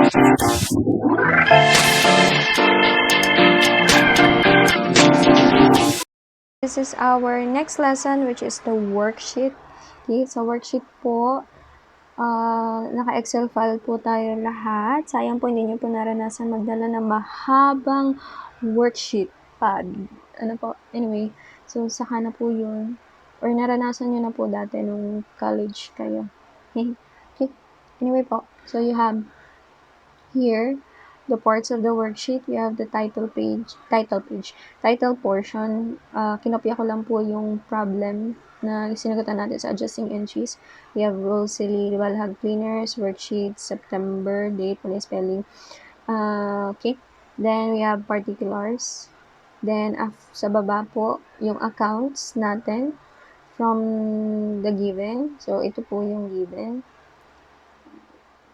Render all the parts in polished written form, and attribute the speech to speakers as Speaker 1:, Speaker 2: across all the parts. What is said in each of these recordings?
Speaker 1: This is our next lesson, which is the worksheet. Okay, sa worksheet po, naka-Excel file po tayo lahat. Sayang po hindi nyo po naranasan magdala ng mahabang worksheet pad. Anyway, so saka na po yun. Or naranasan nyo na po dati nung college kayo. Okay, anyway po, so you have here the parts of the worksheet. We have the title portion. Kinopya ko lang po yung problem na sinagutan natin sa adjusting entries. We have rules, silly, balhag cleaners, worksheet, September, date, mali spelling. Okay. Then we have particulars. Then sa baba po, yung accounts natin from the given. So ito po yung given.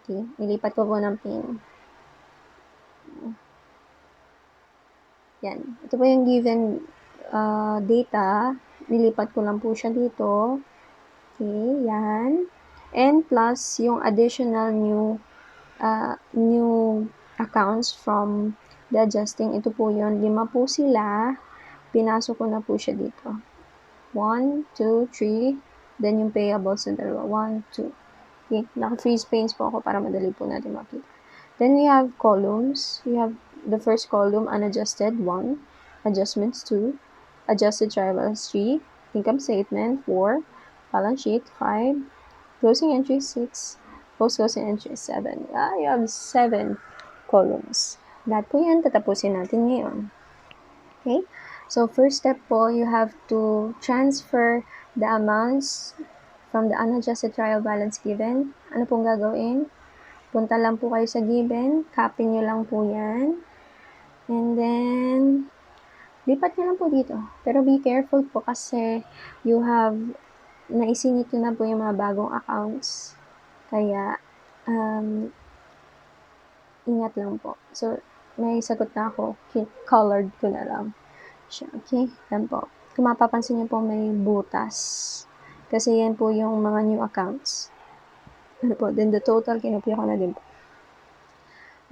Speaker 1: Okay. Nilipat ko po ng pin. Yan. Ito po yung given data. Nilipat ko lang po siya dito. Okay, yan. And plus, yung additional new accounts from the adjusting. Ito po yun. 5 po sila. Pinasok ko na po siya dito. 1, 2, 3. Then yung payables na dalawa. 1, 2. Okay, naka-freeze panes po ako para madali po natin makita. Then we have columns. We have the first column, unadjusted, 1. Adjustments, 2. Adjusted trial balance, 3. Income statement, 4. Balance sheet, 5. Closing entry, 6. Post-closing entry, 7. You have 7 columns. Lahat po yan, tatapusin natin ngayon. Okay? So, first step po, you have to transfer the amounts from the unadjusted trial balance given. Ano pong gagawin? Punta lang po kayo sa given, copy nyo lang po yan, and then lipat nyo lang po dito. Pero be careful po kasi you have naisingit nyo na po yung mga bagong accounts. Kaya ingat lang po. So may sagot na ako, colored ko na lang siya. Okay, yan po. Kung mapapansin nyo po, may butas kasi yan po yung mga new accounts. Then the total, kinopya ko na din po.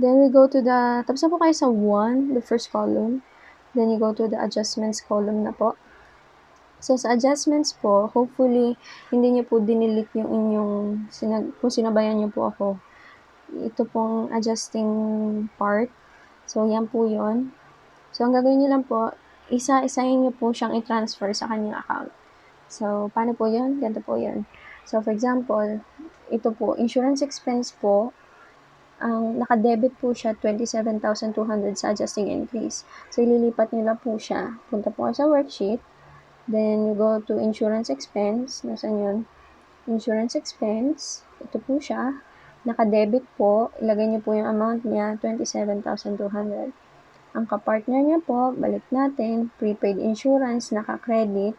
Speaker 1: Then we go to the, tapos na po kayo sa 1, the first column. Then you go to the adjustments column na po. So sa adjustments po, hopefully, hindi nyo po dinilit yung inyong, kung sinabayan nyo po ako. Ito pong adjusting part. So yan po yun. So ang gagawin nyo lang po, isa-isahin nyo po siyang i-transfer sa kanyang account. So paano po yun? Ganito po yun. So for example, ito po, insurance expense po, ang naka-debit po siya 27,200 sa adjusting entries. So, ililipat nyo lang po siya. Punta po kayo sa worksheet. Then, you go to insurance expense. Nasaan yun? Insurance expense. Ito po siya. Naka-debit po. Ilagay nyo po yung amount niya, 27,200. Ang kapartner niya po, balik natin. Prepaid insurance, naka-credit,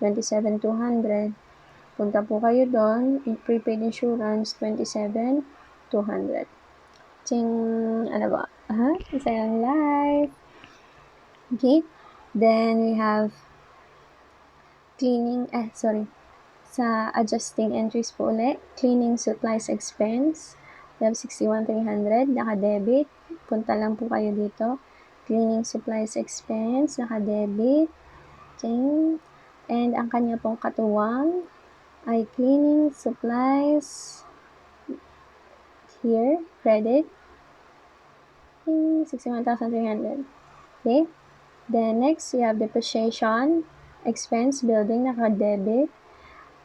Speaker 1: 27,200. Punta po kayo doon. Prepaid insurance, 27,200. Ano ba? Isang live. Okay. Then we have cleaning, sa adjusting entries po ulit. Cleaning supplies expense. We have 61,300, naka-debit. Punta lang po kayo dito. Cleaning supplies expense, naka-debit. Okay. And ang kanya pong katuwang ay cleaning supplies here, credit. 61,300. Okay. Then next, we have depreciation expense building, naka-debit.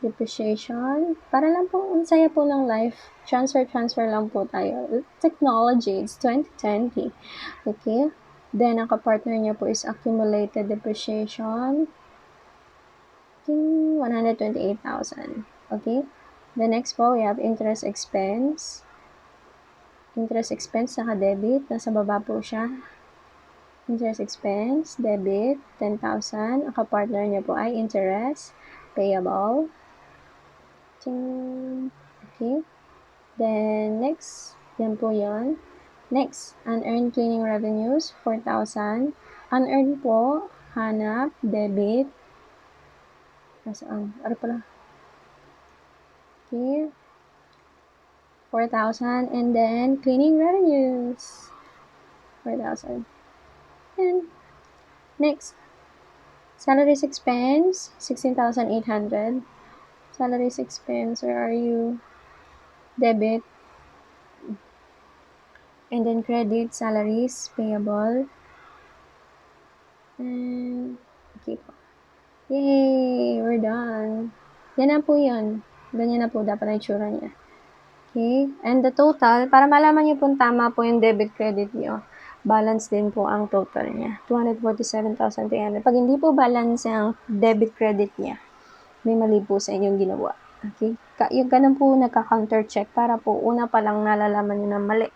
Speaker 1: Depreciation. Para lang po, ang saya po ng life. Transfer lang po tayo. Technology, it's 2020. Okay. Then, ang kapartner niya po is accumulated depreciation. 128,000. Okay. The next po, we have interest expense. Interest expense, naka-debit. Nasa baba po siya. Interest expense, debit, 10,000. Ang kapartner niya po ay interest, payable. Okay. Then, next, yan po yan. Next, unearned cleaning revenues, 4,000. Unearned po, hanap, debit. Nasaan? Ano pala? Okay. 4,000. And then cleaning revenues, 4,000. And next, salaries expense, 16,800. Salaries expense, where are you? Debit. And then credit, salaries, payable. And, okay po. Yay! We're done. Yan na po yun. Ganyan na po dapat ang itsura niya. Okay? And the total, para malaman niyo po tama po yung debit credit niyo, balance din po ang total niya. 247,300. Pag hindi po balance ang debit credit niya, may mali po sa inyong ginawa. Okay? Yung ganun po nagka-counter check para po una pa lang nalalaman niyo na mali.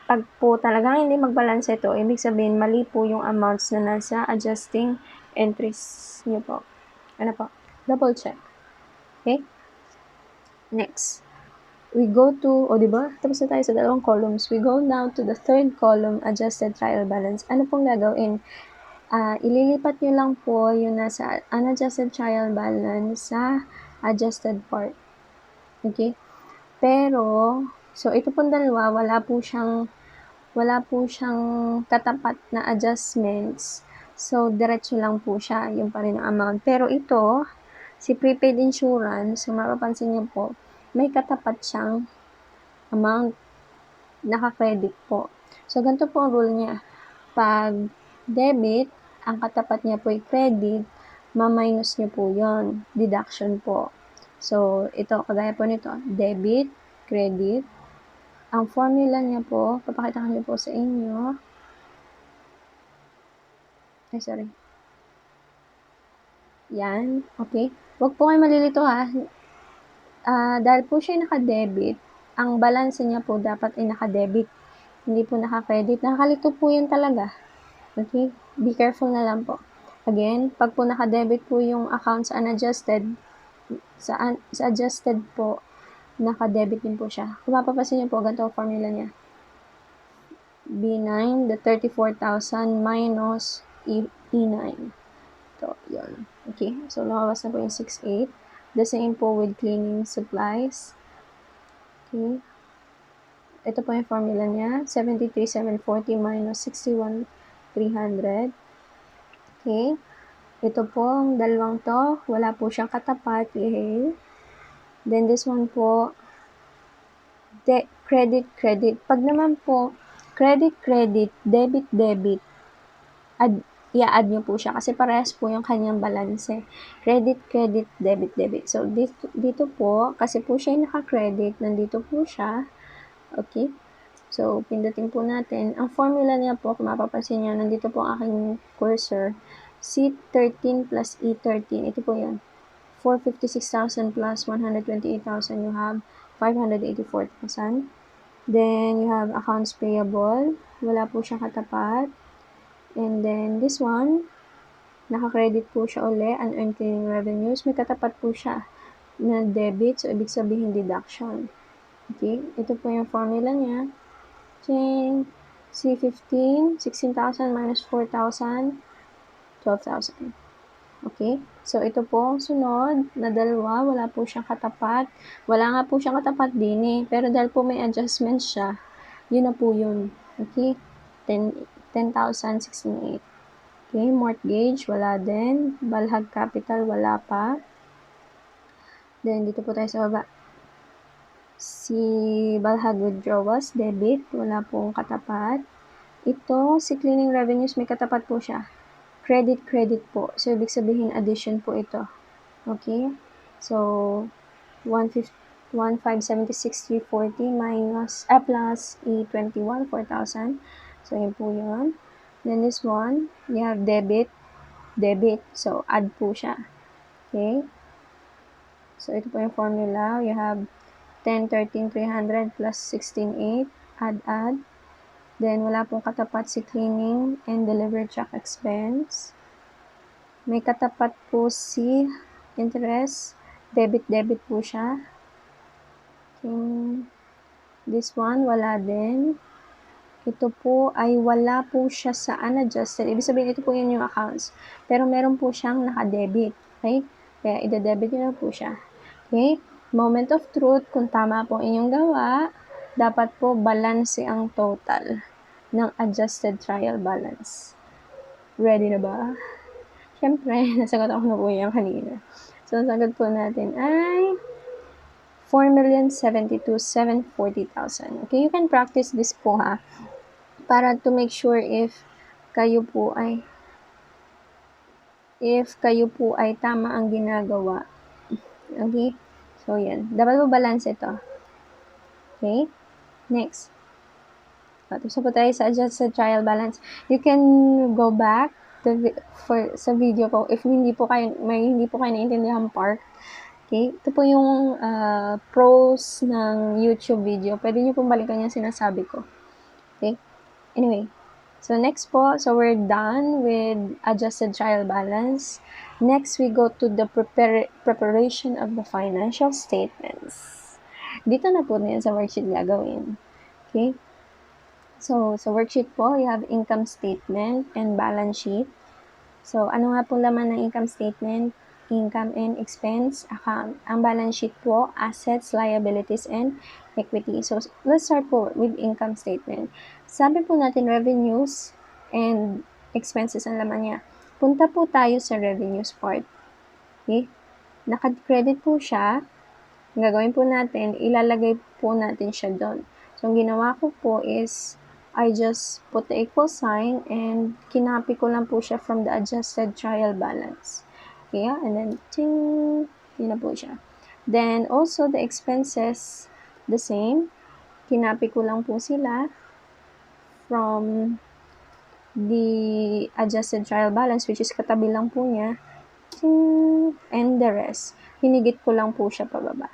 Speaker 1: Pag po talagang hindi magbalance ito, ibig sabihin mali po yung amounts na nasa adjusting entries niyo po. Ano po? Double check. Okay? Next. We go to, diba? Tapos na tayo sa dalawang columns. We go now to the third column, adjusted trial balance. Ano pong gagawin? Ililipat nyo lang po yung nasa unadjusted trial balance sa adjusted part. Okay? Pero, so ito pong dalawa, wala po siyang katapat na adjustments. So, diretso lang po siya, yung pa rin ang amount. Pero ito, si prepaid insurance, kung mapapansin niyo po, may katapat siyang amount, naka-credit po. So, ganito po ang rule niya. Pag debit, ang katapat niya po ay credit, ma-minus niyo po yon, deduction po. So, ito, kagaya po nito, debit, credit. Ang formula niya po, papakita ko niyo po sa inyo. Ay, sorry. Yan, okay. Huwag po kayo malilito ha. Dahil po siya naka-debit, ang balance niya po dapat ay naka-debit. Hindi po naka-credit. Nakakalito po yan talaga. Okay? Be careful na lang po. Again, pag po naka-debit po yung accounts unadjusted, sa adjusted po, naka-debit din po siya. Kung mapapasin niyo po, ganito ang formula niya. B9, the 34,000 minus E9. So, yun. Okay? So, lumabas na po yung 6,800. The same po with cleaning supplies. Okay? Ito po yung formula niya. 73,740 minus 61,300. Okay? Ito po, ang dalawang to, wala po siyang katapat. Yay! Then, this one po, credit. Pag naman po, credit, debit, i-add nyo po siya kasi parehas po yung kanyang balance. Credit, debit. So, dito po, kasi po siya naka-credit, nandito po siya. Okay? So, pindutin po natin. Ang formula niya po, kung mapapansin niyo, nandito po ang aking cursor. C13 plus E13. Ito po yun. 456,000 plus 128,000. You have 584,000. Then, you have accounts payable. Wala po siyang katapat. And then, this one, naka-credit po siya uli. Unearned cleaning revenues. May katapat po siya na debit. So, ibig sabihin deduction. Okay? Ito po yung formula niya. C15, 16,000 minus 4,000, 12,000. Okay? So, ito po ang sunod na dalawa. Wala po siyang katapat. Wala nga po siyang katapat din eh. Pero dahil po may adjustment siya, yun na po yun. Okay? 10,068. Okay? Mortgage, wala din. Balhag capital, wala pa. Then, dito po tayo sa baba. Si Balhag withdrawals, debit, wala pong katapat. Ito, si cleaning revenues, may katapat po siya. Credit po. So, ibig sabihin, addition po ito. Okay? So, 1,576,340 minus, plus E21, 4,000. So, yun po yun. Then, this one, you have debit. So, add po siya. Okay? So, ito po yung formula. You have 10,13,300 plus 16,800. Add. Then, wala pong katapat si cleaning and delivery check expense. May katapat po si interest. Debit po siya. Okay. This one, wala din. Ito po ay wala po siya sa unadjusted. Ibig sabihin, ito po yun yung accounts. Pero meron po siyang naka-debit. Okay? Kaya, ida-debit nyo na po siya. Okay? Moment of truth, kung tama po inyong gawa, dapat po balanse ang total ng adjusted trial balance. Ready na ba? Siyempre, nasagot ako na po yan kanina. So, ang sagot po natin ay 4,072,740,000. Okay, you can practice this po ha, para to make sure if kayo po ay tama ang ginagawa. Okay? So, yan. Dapat po balance ito. Okay? Next. Tapos po tayo sa adjusted trial balance. You can go back sa video ko if hindi po kayo naiintindihan part. Okay? Ito po yung pros ng YouTube video. Pwede nyo pong balikan yung sinasabi ko. Okay? Anyway. So, next po. So, we're done with adjusted trial balance. Next, we go to the preparation of the financial statements. Dito na po na sa worksheet gagawin. Okay? So, sa worksheet po, you have income statement and balance sheet. So, ano nga po laman ng income statement? Income and expense account. Ang balance sheet po, assets, liabilities, and equity. So, let's start po with income statement. Sabi po natin revenues and expenses ang laman niya. Punta po tayo sa revenues part. Okay? Naka-credit po siya. Ang gagawin po natin, ilalagay po natin siya doon. So, ang ginawa ko po is, I just put the equal sign and kinapi ko lang po siya from the adjusted trial balance. Okay, and then, ting, yun na po siya. Then, also the expenses, the same. Kinapi ko lang po sila from the adjusted trial balance, which is katabi lang po niya. Ting, and the rest. Hinigit ko lang po siya pababa.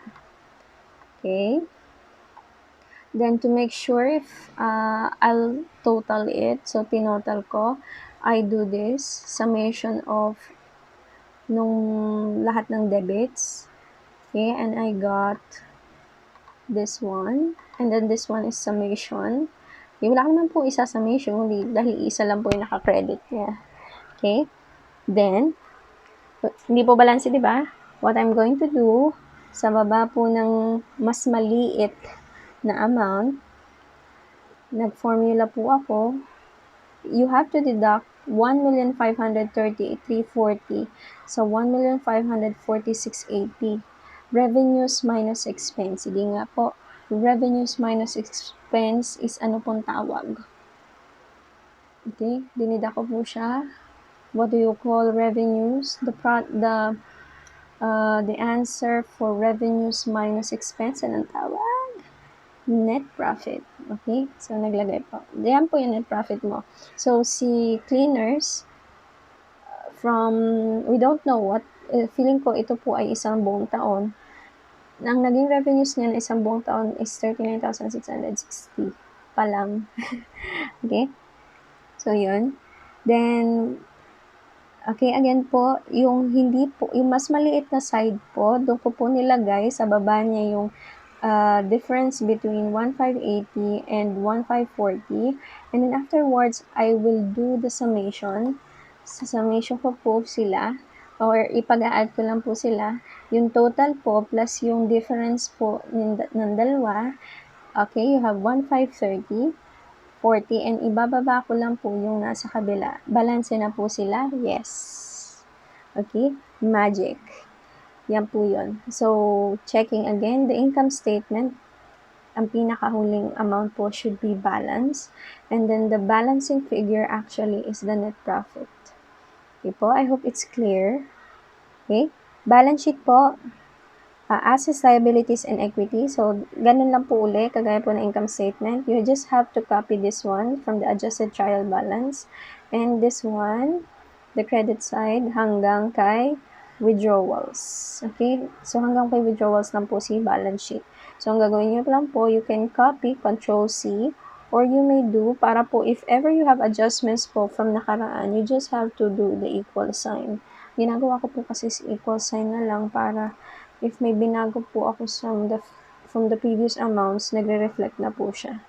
Speaker 1: Okay? Then, to make sure if I'll total it, so tinotal ko, I do this, summation of nung lahat ng debits. Okay, and I got this one. And then, this one is summation. Okay, wala naman po isa summation, dahil isa lang po yung naka-credit niya. Okay, then, hindi po balance, di ba? What I'm going to do, sa baba po ng mas maliit na amount, nag-formula po ako, you have to deduct 1,538,340 sa 1,546,80. Revenues minus expense. Sige nga po, revenues minus expense is ano pong tawag? Okay, dinida ko po siya. What do you call revenues? The answer for revenues minus expense, anong tawag? Net profit. Okay? So, naglagay po. Diyan po yung net profit mo. So, si cleaners, we don't know what, feeling ko ito po ay isang buong taon. Ang naging revenues niya na isang buong taon is 39,660 pa lang. Okay? So, yun. Then, okay, again po, yung mas maliit na side po, doon ko po nilagay sa baba niya yung difference between 1,580 and 1,540. And then afterwards, I will do the summation. Sa summation ko po sila, or ipag-add ko lang po sila, yung total po plus yung difference po ng dalawa. Okay, you have 1,530, 40, and ibababa ko lang po yung nasa kabila. Balance na po sila? Yes. Okay, magic. Yan po yun. So, checking again, the income statement, ang pinakahuling amount po should be balance. And then, the balancing figure actually is the net profit. Okay po, I hope it's clear. Okay, balance sheet po, assets, liabilities, and equity. So, ganun lang po uli, kagaya po ng income statement. You just have to copy this one from the adjusted trial balance. And this one, the credit side, hanggang kay withdrawals. Okay? So, hanggang kay withdrawals lang po si balance sheet. So, ang gagawin nyo lang po, you can copy, Control-C, or you may do, para po, if ever you have adjustments po from nakaraan, you just have to do the equal sign. Ginagawa ko po kasi si equal sign na lang para if may binago po ako from the previous amounts, nagre-reflect na po siya.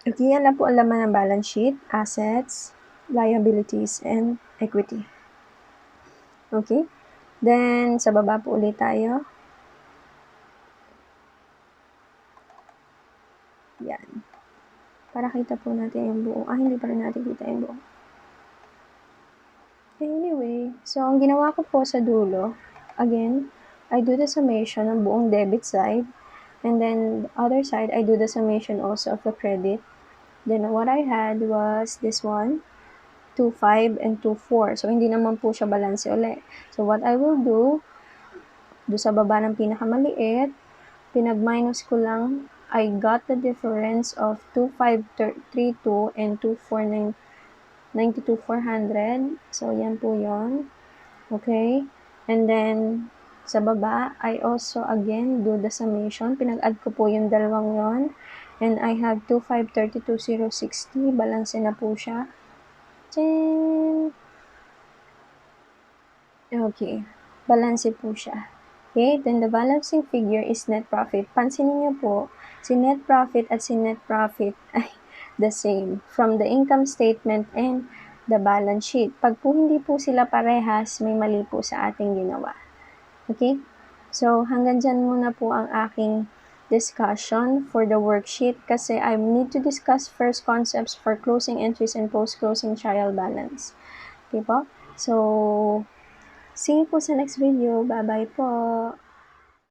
Speaker 1: Okay, yan na po ang laman ng balance sheet, assets, liabilities, and equity. Okay? Then, sa baba po ulit tayo. Yan. Para kita po natin yung buo. Hindi pa rin natin kita yung buo. Anyway, so ang ginawa ko po sa dulo, again, I do the summation ng buong debit side, and then the other side, I do the summation also of the credit. Then what I had was this one, 2.5 and 2.4. So hindi naman po siya balanse ulit. So what I will do, sa baba ng pinakamaliit, pinag-minus ko lang, I got the difference of 2.532 and 2.492,400. So yan po yon. Okay? And then, sa baba, I also again do the summation. Pinag-add ko po yung dalawang yon. And I have 2,532,060. Balanse na po siya. Chin! Okay. Balanse po siya. Okay? Then the balancing figure is net profit. Pansinin niyo po, si net profit at si net profit ay the same from the income statement and the balance sheet. Pag po hindi po sila parehas, may mali po sa ating ginawa. Okay? So, hanggang dyan muna po ang aking discussion for the worksheet kasi I need to discuss first concepts for closing entries and post-closing trial balance. Okay po? So, see you po sa next video. Bye-bye po!